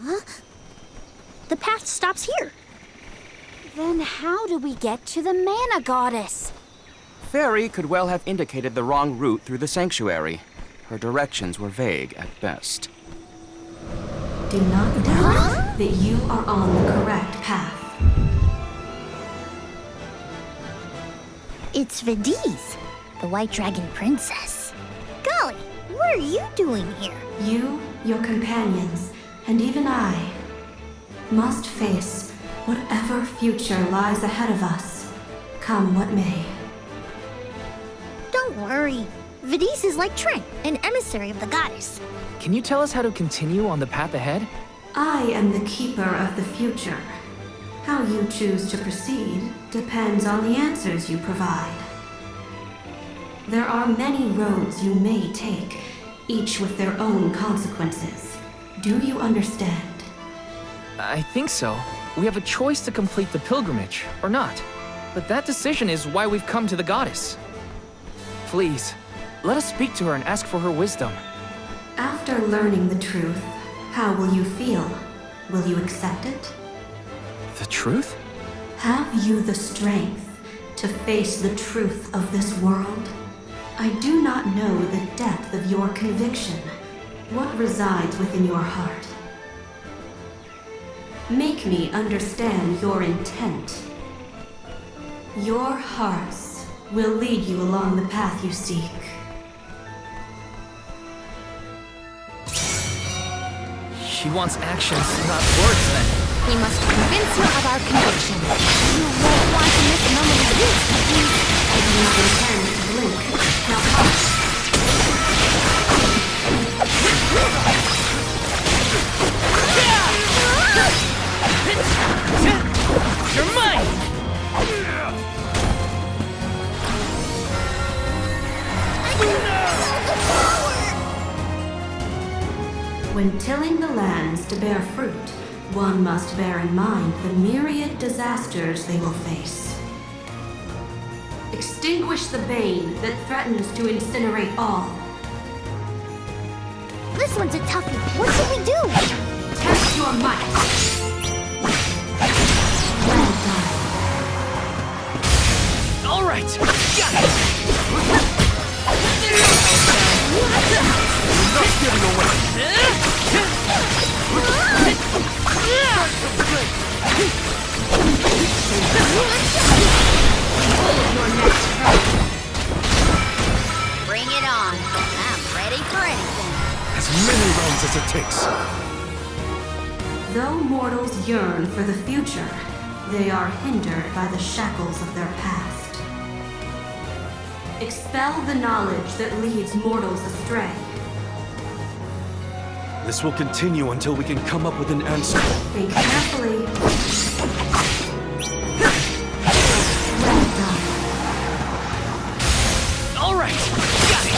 Huh? The path stops here. Then how do we get to the Mana Goddess? Fairy could well have indicated the wrong route through the sanctuary. Her directions were vague at best. Do not doubt that you are on the correct path. It's Vadise, the White Dragon Princess. Golly, what are you doing here? You, your companions, and even I must face whatever future lies ahead of us, come what may. Don't worry. Vadise is like Trent, an emissary of the goddess. Can you tell us how to continue on the path ahead? I am the keeper of the future. How you choose to proceed depends on the answers you provide. There are many roads you may take, each with their own consequences. Do you understand? I think so. We have a choice to complete the pilgrimage, or not. But that decision is why we've come to the goddess. Please, let us speak to her and ask for her wisdom. After learning the truth, how will you feel? Will you accept it? The truth? Have you the strength to face the truth of this world? I do not know the depth of your conviction. What resides within your heart? Make me understand your intent. Your hearts will lead you along the path you seek. She wants actions, not words, then. We must convince her of our conviction. You won't want to miss a moment of this, Vadise. I do not intend to blink. Now hush. You're mine! When tilling the lands to bear fruit, one must bear in mind the myriad disasters they will face. Extinguish the bane that threatens to incinerate all. This one's a toughie. What should we do? Test your might. Well done. All right, got it! Not giving away! Bring it on. I'm ready for anything. As many rounds as it takes. Though mortals yearn for the future, they are hindered by the shackles of their past. Expel the knowledge that leads mortals astray. This will continue until we can come up with an answer. Think carefully. Well done. All right, got it!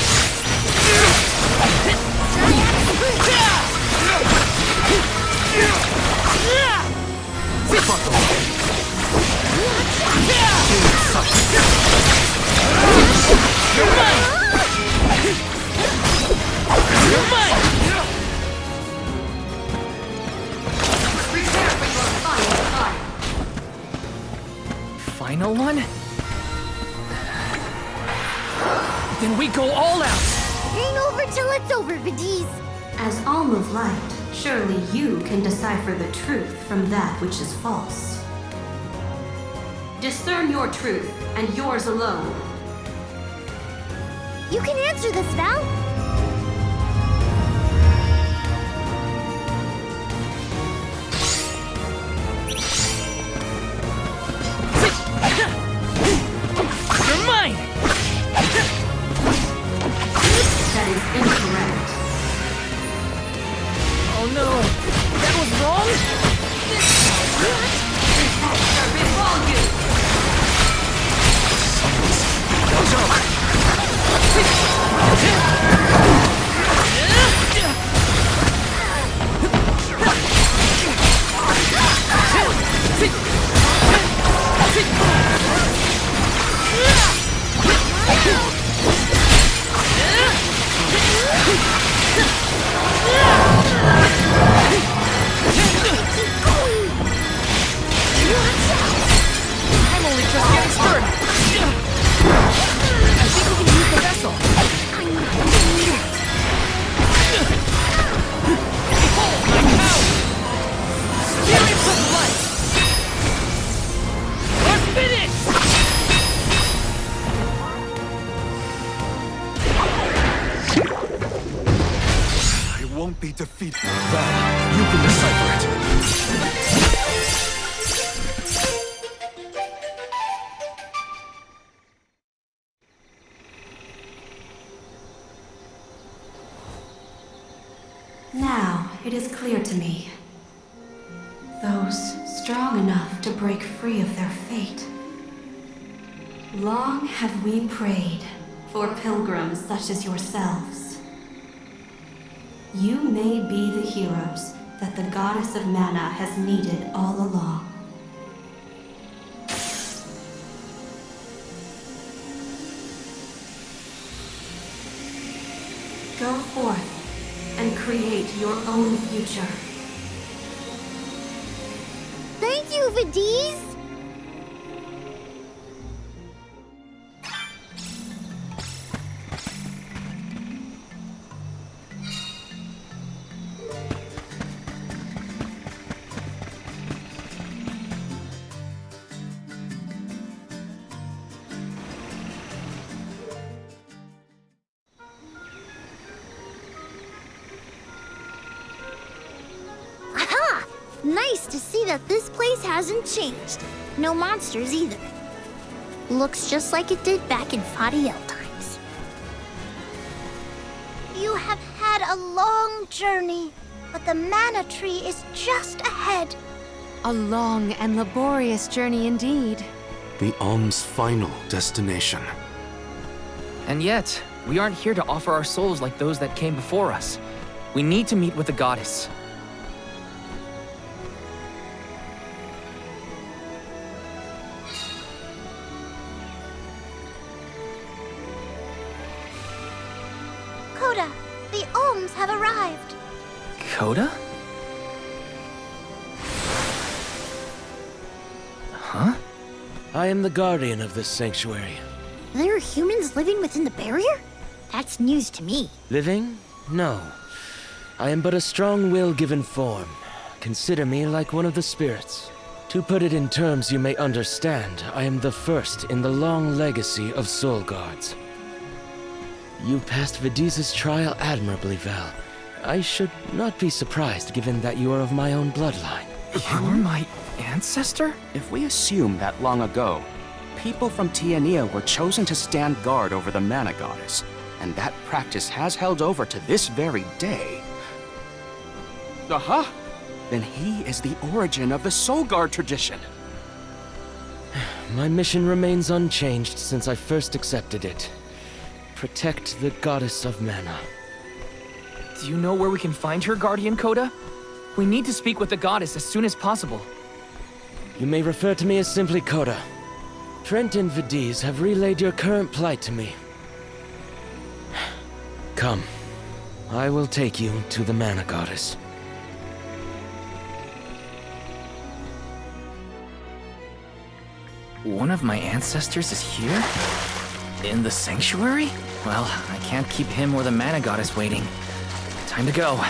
You're mine! You're mine! Prepare for your final fight. Final one? Then we go all out! Ain't over till it's over, Vadise. As Alm of Light, surely you can decipher the truth from that which is false. Discern your truth, and yours alone. You can answer this, Val. You're mine! That is incorrect. Oh no! That was wrong? Disaster befall you! Watch out! defeat Val, you can decipher it. Now it is clear to me. Those strong enough to break free of their fate. Long have we prayed for pilgrims such as yourselves. You may be the heroes that the goddess of mana has needed all along. Go forth and create your own future. Thank you, Vadise! Aha! Nice to see that this place hasn't changed. No monsters either. Looks just like it did back in Fadiel times. You have had a long journey, but the mana tree is just ahead. A long and laborious journey indeed. The Alm's final destination. And yet, we aren't here to offer our souls like those that came before us. We need to meet with the goddess. Khoda, the Olms have arrived. Khoda? Huh? I am the guardian of this sanctuary. There are humans living within the barrier? That's news to me. Living? No. I am but a strong will given form. Consider me like one of the spirits. To put it in terms you may understand, I am the first in the long legacy of soul guards. You passed Vadise's trial admirably, Val. I should not be surprised given that you are of my own bloodline. You're my ancestor? If we assume that long ago, people from Tiania were chosen to stand guard over the mana goddess, and that practice has held over to this very day. Aha! Then he is the origin of the Soul Guard tradition. My mission remains unchanged since I first accepted it. Protect the goddess of mana. Do you know where we can find her, Guardian Khoda? We need to speak with the goddess as soon as possible. You may refer to me as simply Khoda. Trent and Vadise have relayed your current plight to me. Come. I will take you to the mana goddess. One of my ancestors is here? In the sanctuary? Well, I can't keep him or the mana goddess waiting. Time to go.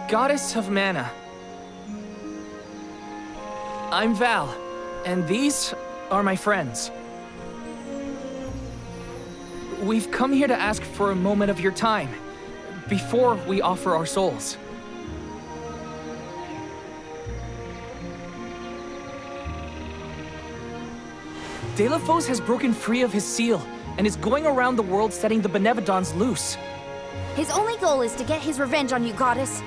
Goddess of Mana. I'm Val, and these are my friends. We've come here to ask for a moment of your time, before we offer our souls. Delafos has broken free of his seal, and is going around the world setting the Benevodons loose. His only goal is to get his revenge on you, goddess.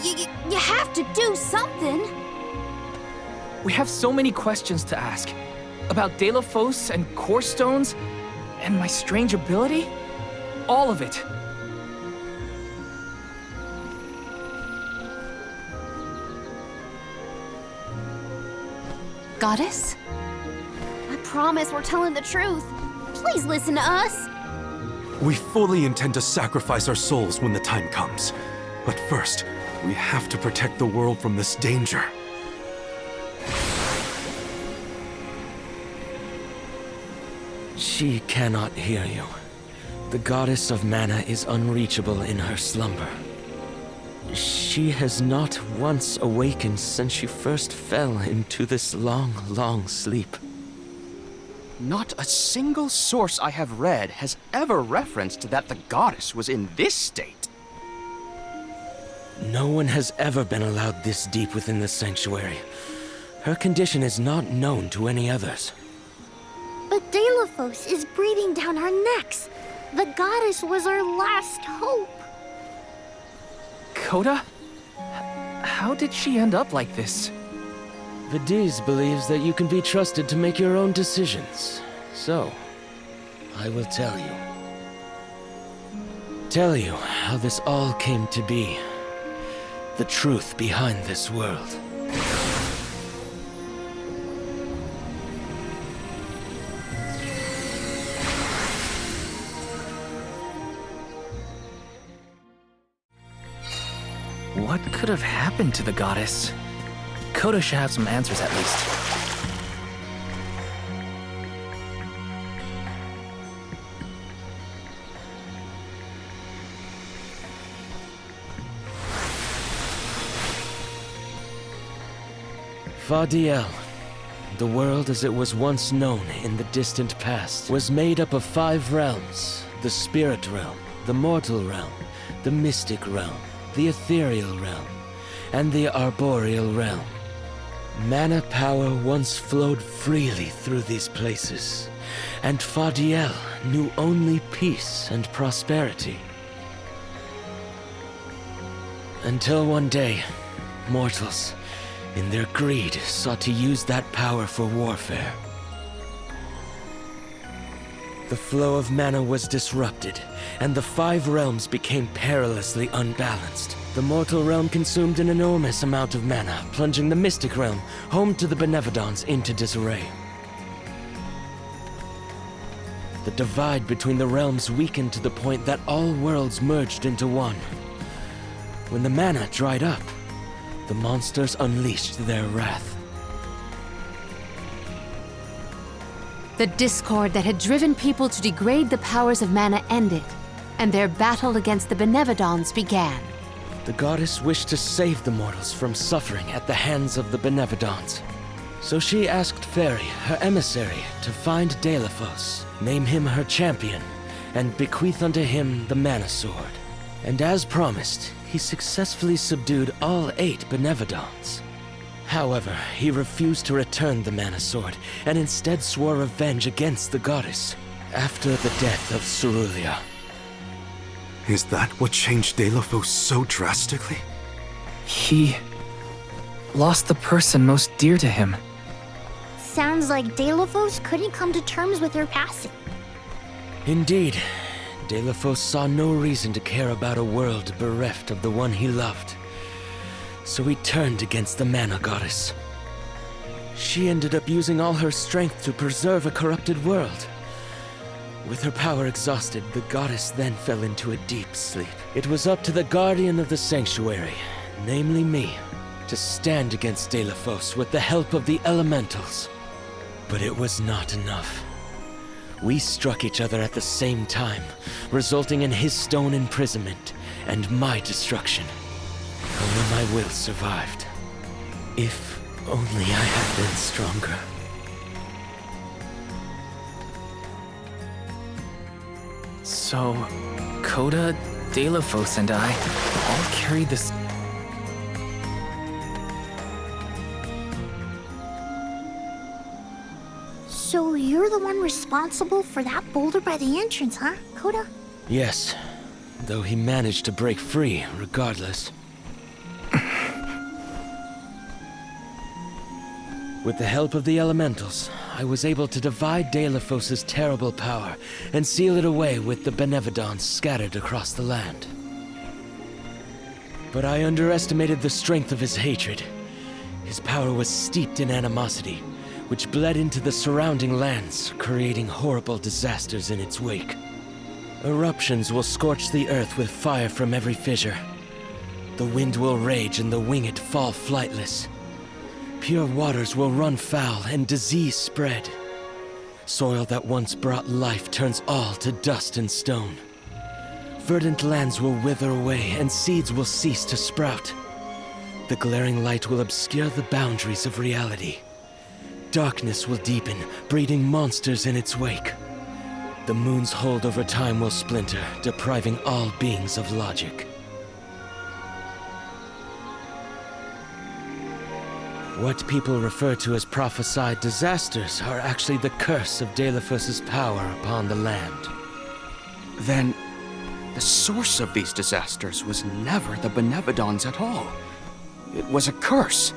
You have to do something! We have so many questions to ask. About Delafos and Core Stones, and my strange ability. All of it. Goddess? I promise we're telling the truth. please listen to us. We fully intend to sacrifice our souls when the time comes. But first, we have to protect the world from this danger. She cannot hear you. The goddess of mana is unreachable in her slumber. She has not once awakened since she first fell into this long, long sleep. Not a single source I have read has ever referenced that the goddess was in this state. No one has ever been allowed this deep within the sanctuary. Her condition is not known to any others. But Deilophos is breathing down our necks. The goddess was our last hope. Khoda? How did she end up like this? Vadise believes that you can be trusted to make your own decisions. So, I will tell you. Tell you how this all came to be. The truth behind this world. What could have happened to the goddess? Khoda should have some answers at least. Vadise, the world as it was once known in the distant past, was made up of 5 realms: the spirit realm, the mortal realm, the mystic realm, the ethereal realm, and the arboreal realm. Mana power once flowed freely through these places, and Vadise knew only peace and prosperity. Until one day, mortals, in their greed, sought to use that power for warfare. The flow of mana was disrupted, and the 5 realms became perilously unbalanced. The mortal realm consumed an enormous amount of mana, plunging the mystic realm, home to the Benevodons, into disarray. The divide between the realms weakened to the point that all worlds merged into one. When the mana dried up, the monsters unleashed their wrath. The discord that had driven people to degrade the powers of mana ended, and their battle against the Benevodons began. The goddess wished to save the mortals from suffering at the hands of the Benevodons. So she asked Fairy, her emissary, to find Deilophos, name him her champion, and bequeath unto him the mana sword. And as promised, he successfully subdued all 8 Benevodons. However, he refused to return the mana sword, and instead swore revenge against the goddess, after the death of Cerulia. Is that what changed Deilophos so drastically? He lost the person most dear to him. Sounds like Deilophos couldn't come to terms with her passing. Indeed, Deilophos saw no reason to care about a world bereft of the one he loved. So he turned against the mana goddess. She ended up using all her strength to preserve a corrupted world. With her power exhausted, the goddess then fell into a deep sleep. It was up to the guardian of the sanctuary, namely me, to stand against Deilophos with the help of the elementals. But it was not enough. We struck each other at the same time, resulting in his stone imprisonment and my destruction. Only my will survived. If only I had been stronger. So, Khoda, Deilophos, and I all carried this. So you're the one responsible for that boulder by the entrance, huh, Khoda? Yes, though he managed to break free regardless. With the help of the elementals, I was able to divide Deilophos' terrible power and seal it away with the Benevodons scattered across the land. But I underestimated the strength of his hatred. His power was steeped in animosity, which bled into the surrounding lands, creating horrible disasters in its wake. Eruptions will scorch the earth with fire from every fissure. The wind will rage and the winged fall flightless. Pure waters will run foul and disease spread. Soil that once brought life turns all to dust and stone. Verdant lands will wither away and seeds will cease to sprout. The glaring light will obscure the boundaries of reality. Darkness will deepen, breeding monsters in its wake. The moon's hold over time will splinter, depriving all beings of logic. What people refer to as prophesied disasters are actually the curse of Deilephus's power upon the land. Then, the source of these disasters was never the Benevodons at all. It was a curse,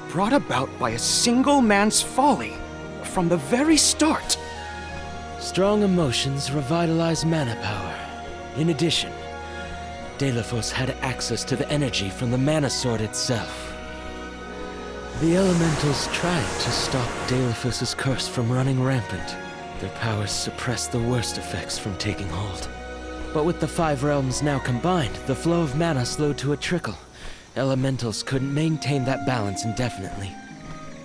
brought about by a single man's folly, from the very start. Strong emotions revitalize mana power. In addition, Deilephus had access to the energy from the mana sword itself. The elementals tried to stop Deilephus's curse from running rampant. Their powers suppressed the worst effects from taking hold. But with the 5 realms now combined, the flow of mana slowed to a trickle. Elementals couldn't maintain that balance indefinitely.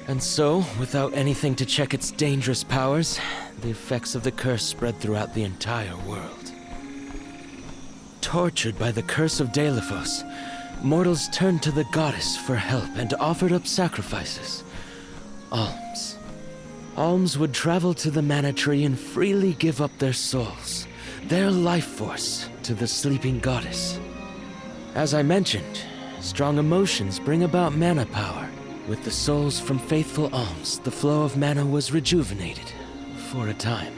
And so, without anything to check its dangerous powers, the effects of the curse spread throughout the entire world. Tortured by the curse of Deilephus, mortals turned to the goddess for help and offered up sacrifices. Alms. Alms would travel to the mana tree and freely give up their souls, their life force, to the sleeping goddess. As I mentioned, strong emotions bring about mana power. With the souls from faithful alms, the flow of mana was rejuvenated, for a time.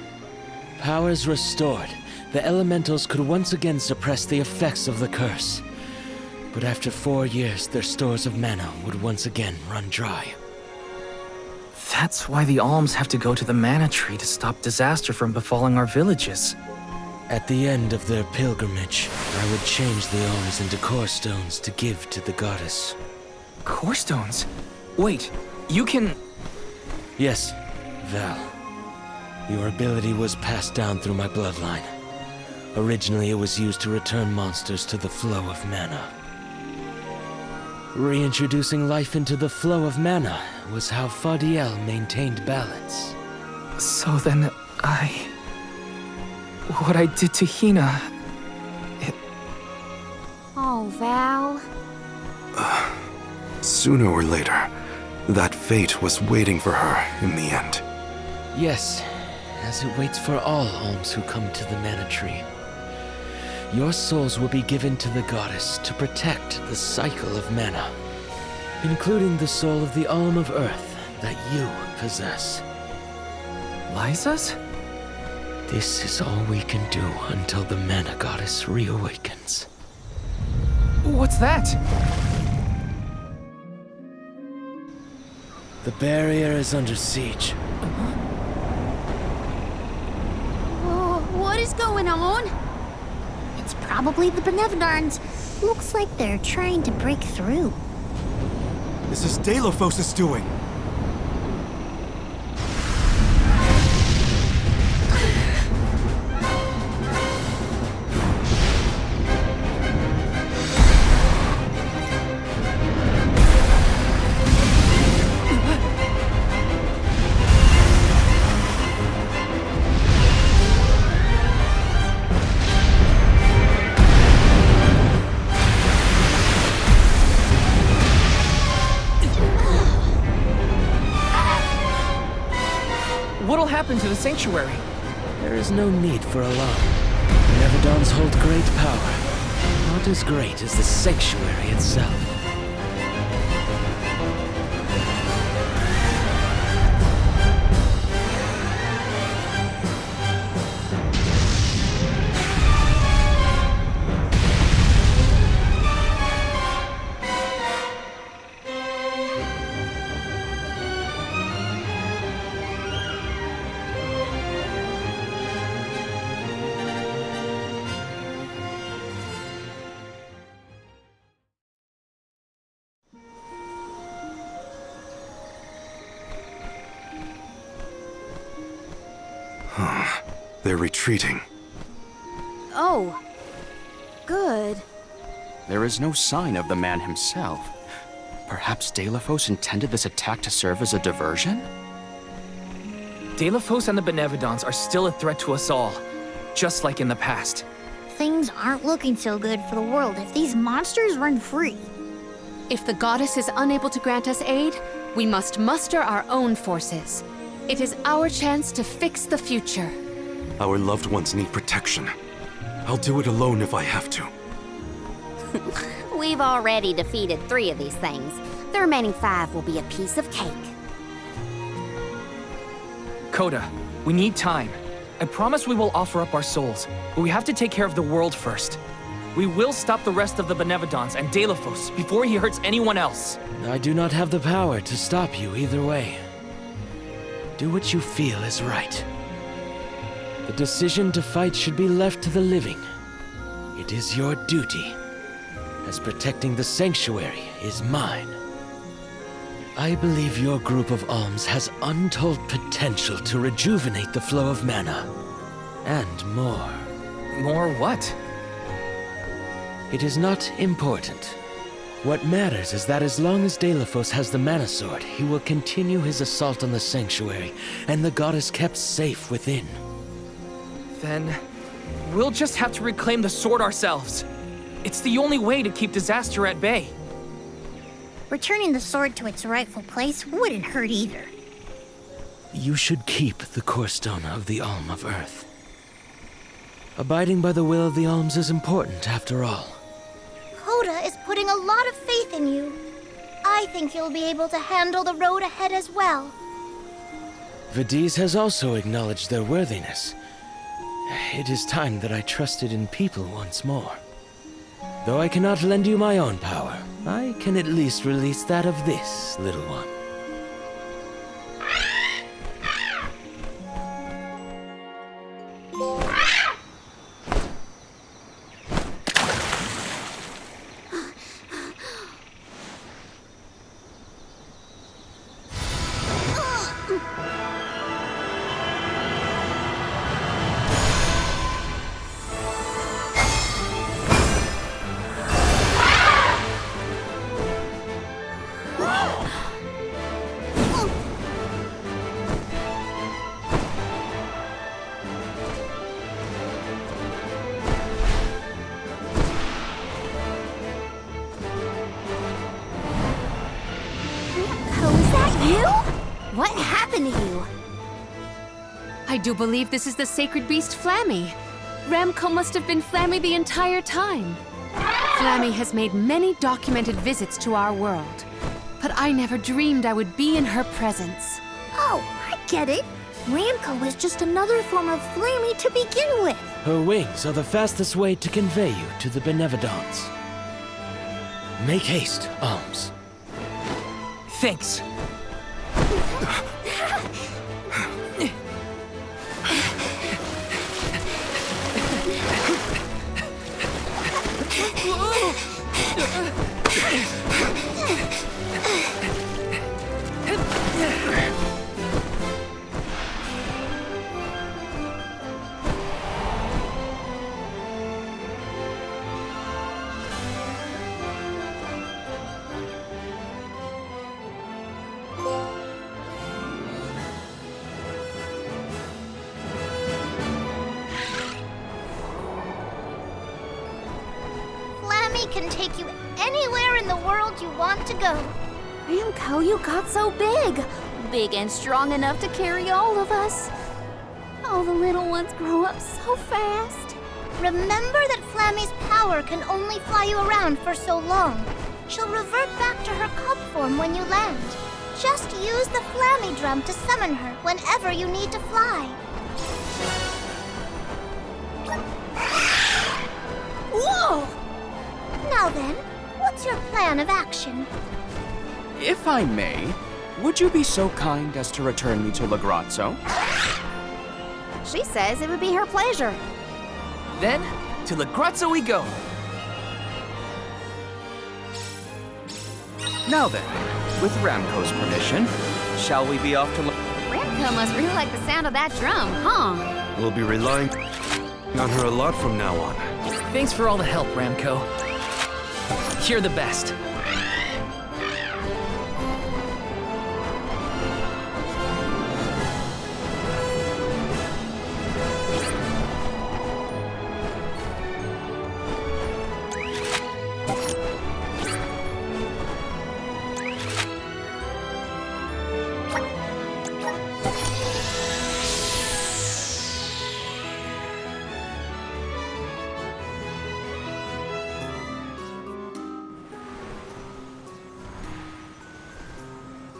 Powers restored, the elementals could once again suppress the effects of the curse. But after 4 years, their stores of mana would once again run dry. That's why the alms have to go to the mana tree to stop disaster from befalling our villages. At the end of their pilgrimage, I would change the alms into core stones to give to the goddess. Core stones? Wait, you can... Yes, Val. Your ability was passed down through my bloodline. Originally, it was used to return monsters to the flow of mana. Reintroducing life into the flow of mana was how Fadiel maintained balance. So then, what I did to Hina... Oh, Val. Sooner or later, that fate was waiting for her in the end. Yes, as it waits for all alms who come to the mana tree. Your souls will be given to the goddess to protect the cycle of mana, including the soul of the alm of earth that you possess. Liza's? This is all we can do until the mana goddess reawakens. What's that? The barrier is under siege. Oh, what is going on? It's probably the Benevodons. Looks like they're trying to break through. This is Deilephos' doing. What'll happen to the sanctuary? There is no need for alarm. Benevodons hold great power, not as great as the sanctuary itself. They're retreating. Oh. Good. There is no sign of the man himself. Perhaps Deilophos intended this attack to serve as a diversion? Deilophos and the Benevodons are still a threat to us all, just like in the past. Things aren't looking so good for the world if these monsters run free. If the goddess is unable to grant us aid, we must muster our own forces. It is our chance to fix the future. Our loved ones need protection. I'll do it alone if I have to. We've already defeated 3 of these things. The remaining 5 will be a piece of cake. Khoda, we need time. I promise we will offer up our souls, but we have to take care of the world first. We will stop the rest of the Benevodons and Deilophos before he hurts anyone else. I do not have the power to stop you either way. Do what you feel is right. The decision to fight should be left to the living. It is your duty, as protecting the sanctuary is mine. I believe your group of alms has untold potential to rejuvenate the flow of mana. And more. More what? It is not important. What matters is that as long as Deilophos has the mana sword, he will continue his assault on the sanctuary, and the goddess kept safe within. Then we'll just have to reclaim the sword ourselves. It's the only way to keep disaster at bay. Returning the sword to its rightful place wouldn't hurt either. You should keep the core stone of the Alm of Earth. Abiding by the will of the alms is important, after all. Khoda is putting a lot of faith in you. I think you'll be able to handle the road ahead as well. Vadise has also acknowledged their worthiness. It is time that I trusted in people once more. Though I cannot lend you my own power, I can at least release that of this little one. What happened to you? I do believe this is the sacred beast Flammie. Ramco must have been Flammie the entire time. Flammie has made many documented visits to our world, but I never dreamed I would be in her presence. Oh, I get it. Ramco was just another form of Flammie to begin with. Her wings are the fastest way to convey you to the Benevodons. Make haste, Alms. Thanks. Can take you anywhere in the world you want to go. Ramco, you got so big. Big and strong enough to carry all of us. All the little ones grow up so fast. Remember that Flammie's power can only fly you around for so long. She'll revert back to her cub form when you land. Just use the Flammie drum to summon her whenever you need to fly. Whoa! Now then, what's your plan of action? If I may, would you be so kind as to return me to Lagrazzo? She says it would be her pleasure. Then, to Lagrazzo we go. Now then, with Ramco's permission, shall we be off to Ramco must really like the sound of that drum, huh? We'll be relying on her a lot from now on. Thanks for all the help, Ramco. You're the best.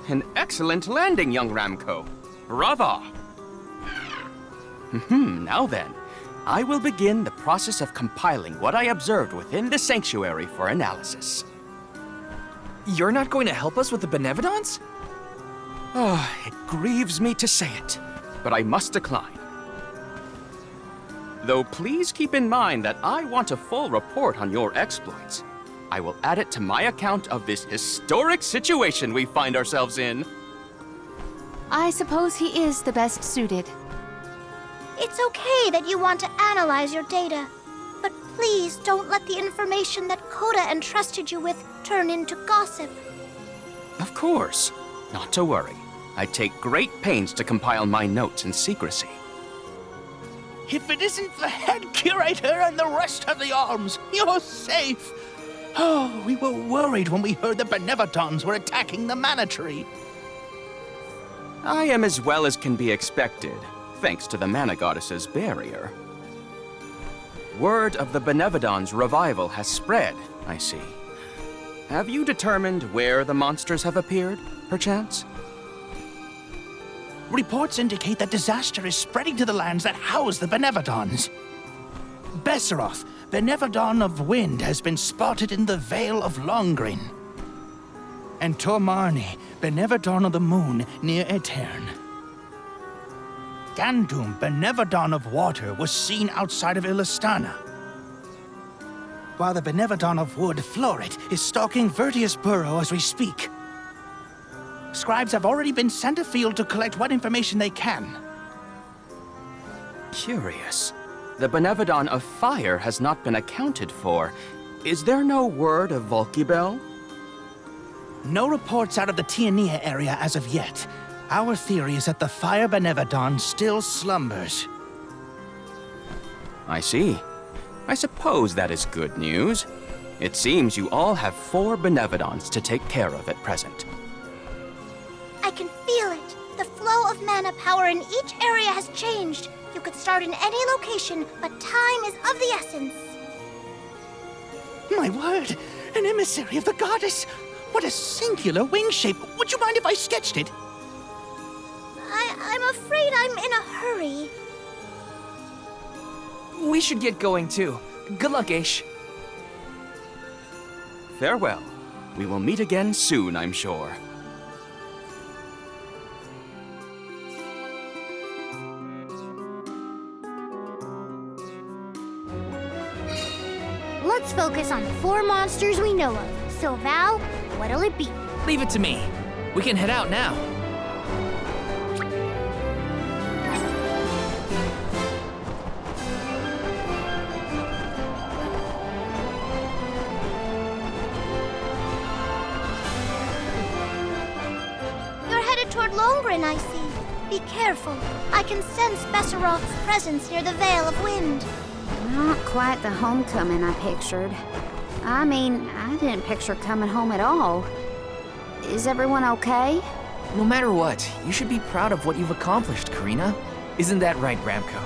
An excellent landing, young Ramco. Brava! Now then, I will begin the process of compiling what I observed within the sanctuary for analysis. You're not going to help us with the Benevodons? Oh, it grieves me to say it, but I must decline. Though please keep in mind that I want a full report on your exploits. I will add it to my account of this historic situation we find ourselves in. I suppose he is the best suited. It's okay that you want to analyze your data, but please don't let the information that Khoda entrusted you with turn into gossip. Of course. Not to worry. I take great pains to compile my notes in secrecy. If it isn't the head curator and the rest of the arms, you're safe. Oh, we were worried when we heard the Benevodons were attacking the Mana Tree. I am as well as can be expected, thanks to the Mana Goddess's barrier. Word of the Benevodons' revival has spread, I see. Have you determined where the monsters have appeared, perchance? Reports indicate that disaster is spreading to the lands that house the Benevodons. Besseroth, Benevodon of Wind, has been spotted in the Vale of Longrin. And Tormarni, Benevodon of the Moon, near Aetern. Gandum, Benevodon of Water, was seen outside of Illistana. While the Benevodon of Wood, Florit, is stalking Vertius Burrow as we speak. Scribes have already been sent afield to collect what information they can. Curious. The Benevodon of Fire has not been accounted for. Is there no word of Volkibel? No reports out of the Tiania area as of yet. Our theory is that the Fire Benevodon still slumbers. I see. I suppose that is good news. It seems you all have 4 Benevodons to take care of at present. I can feel it. The flow of mana power in each area has changed. You could start in any location, but time is of the essence. My word! An emissary of the goddess! What a singular wing shape! Would you mind if I sketched it? I'm afraid I'm in a hurry. We should get going too. Good luck, Aish. Farewell. We will meet again soon, I'm sure. Let's focus on the 4 monsters we know of. So, Val, what'll it be? Leave it to me. We can head out now. You're headed toward Longrin, I see. Be careful. I can sense Besseroth's presence near the Vale of Wind. Not quite the homecoming I pictured. I mean, I didn't picture coming home at all. Is everyone okay? No matter what, you should be proud of what you've accomplished, Karina. Isn't that right, Ramco?